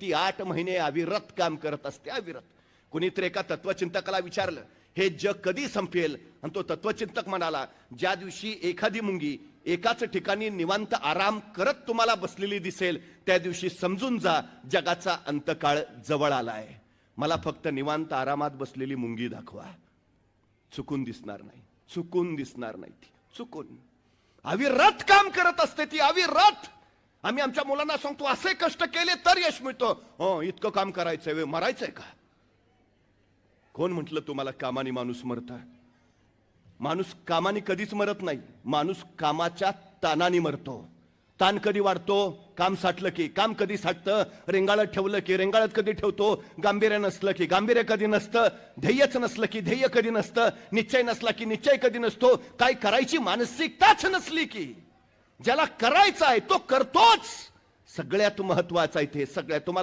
ती 8 महिने अविरत काम करत असते, अविरत. कुणीतरी एका तत्वचिंतकाला विचारलं, हे जग कधी संपेल? आणि तो तत्वचिंतक म्हणाला, ज्या दिवशी एखादी मुंगी एकाच ठिकाणी निवांत आराम करत तुम्हाला बसलेली दिसेल, त्या दिवशी समजून जा जगाचा अंतकाळ जवळ आलाय. मला फक्त निवांत आरामात बसलेली मुंगी दाखवा. चुकून दिसणार नाही, चुकून दिसणार नाही, ती चुकून अविरत काम करत असते ती, अविरत. आम्ही आमच्या मुलांना सांगतो, असे कष्ट केले तर यश मिळतो. हो, इतकं काम करायचंय, मरायचंय का? कोण म्हटलं तुम्हाला कामाने माणूस मरता? माणूस कामाने कधीच मरत नाही, माणूस कामाच्या ताणाने मरतो. ताण कधी वाढतो? काम साठलं की. काम कधी साठतं? रेंगाळत ठेवलं की. रेंगाळत कधी ठेवतो? गांभीर्य नसलं की. गांभीर्य कधी नसतं? ध्येयच नसलं की. ध्येय कधी नसतं? निश्चय नसला की निश्चय कधी नसतो? काय करायची मानसिकताच नसली की. ज्याला करायचं आहे तो करतोच. सगळ्यात महत्वाचं आहे ते, सगळ्यात. तुम्हाला